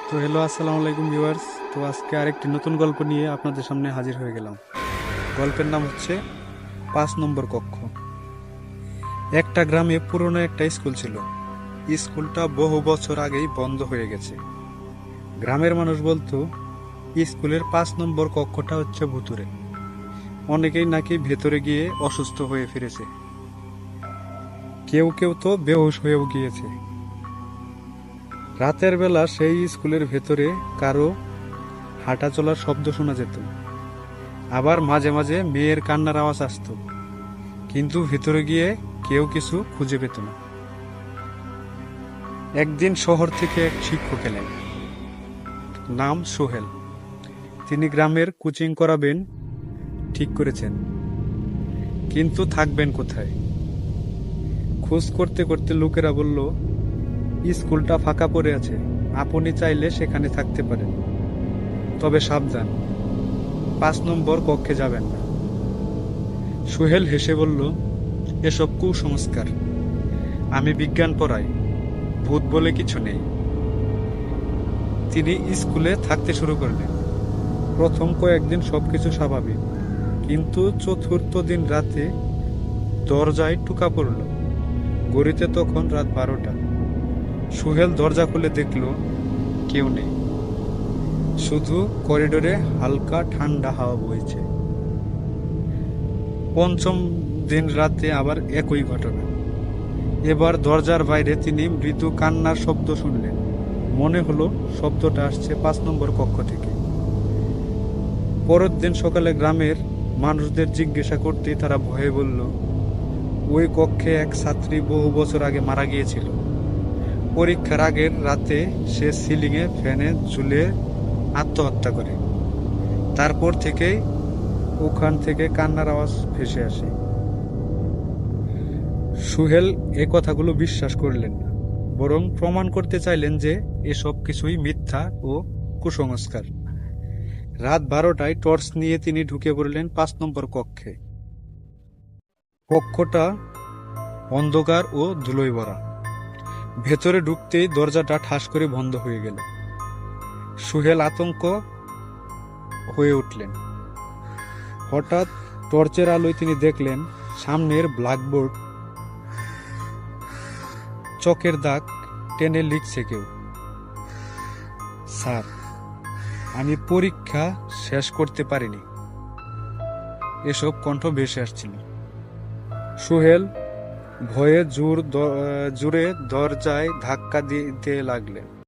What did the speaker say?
তো হ্যালো, আসসালামু আলাইকুম ভিউয়ার্স। তো আজকে আরেকটি নতুন গল্প নিয়ে আপনাদের সামনে হাজির হয়ে গেলাম। গল্পের নাম হচ্ছে 5 নম্বর কক্ষ। একটা গ্রামে পুরনো একটা স্কুল ছিল। স্কুলটা বহু বছর আগেই বন্ধ হয়ে গেছে। গ্রামের মানুষ বলতো স্কুলের 5 নম্বর কক্ষটা হচ্ছে ভুতুড়ে। অনেকেই নাকি ভেতরে গিয়ে অসুস্থ হয়ে ফিরেছে, কেউ কেউ তো বেহুশ হয়েও গিয়েছে। রাতের বেলা সেই স্কুলের ভেতরে কারো হাঁটা চলার শব্দ শোনা যেত, আবার মাঝে মাঝে মেয়ের কান্নার আওয়াজ আসতো, কিন্তু ভিতরে গিয়ে কেউ কিছু খুঁজে পেত না। একদিন শহর থেকে এক শিক্ষক এলেন, নাম সোহেল। তিনি গ্রামের কোচিং করাবেন ঠিক করেছেন, কিন্তু থাকবেন কোথায়? খোঁজ করতে করতে লোকেরা বলল, স্কুলটা ফাঁকা পড়ে আছে, আপনি চাইলে সেখানে থাকতে পারেন, তবে সাবধান, 5 নম্বর কক্ষে যাবেন না। সোহেল হেসে বলল, এসব কুসংস্কার, আমি বিজ্ঞান পড়াই, ভূত বলে কিছু নেই। তিনি স্কুলে থাকতে শুরু করলেন। প্রথম কয়েকদিন সবকিছু স্বাভাবিক, কিন্তু চতুর্থ দিন রাতে দরজায় টোকা পড়ল। ঘড়িতে তখন রাত 12টা। সুহেল দরজা খুলে দেখল কেউ নেই, শুধু করিডোরে হালকা ঠান্ডা হাওয়া বইছে। পঞ্চম দিন রাতে আবার একই ঘটনা। এবার দরজার বাইরে তিনি মৃদু কান্নার শব্দ শুনলেন। মনে হলো শব্দটা আসছে 5 নম্বর কক্ষ থেকে। পরের দিন সকালে গ্রামের মানুষদের জিজ্ঞাসা করতেই তারা ভয়ে বলল, ওই কক্ষে এক ছাত্রী বহু বছর আগে মারা গিয়েছিল। পরীক্ষার আগের রাতে সে সিলিংয়ে ফ্যানে ঝুলে আত্মহত্যা করে। তারপর থেকেই ওখান থেকে কান্নার আওয়াজ ভেসে আসে। সুহেল এ কথাগুলো বিশ্বাস করলেন না, বরং প্রমাণ করতে চাইলেন যে এসব কিছুই মিথ্যা ও কুসংস্কার। রাত 12টায় টর্চ নিয়ে তিনি ঢুকে পড়লেন 5 নম্বর কক্ষে। কক্ষটা অন্ধকার ও ধুলোয় ভরা। ভেতরে ঢুকতেই দরজাটা ঠাস করে বন্ধ হয়ে গেল। সুহেল আতঙ্ক হয়ে উঠলেন। হঠাৎ টর্চের আলোয় তিনি দেখলেন সামনের ব্ল্যাকবোর্ড চকের দাগ টেনে লিখছে কেউ, স্যার, আমি পরীক্ষা শেষ করতে পারিনি। এসব কণ্ঠ ভেসে আসছিল। সুহেল ভয়ে জোরে দরজায় ধাক্কা দিতে লাগলেন।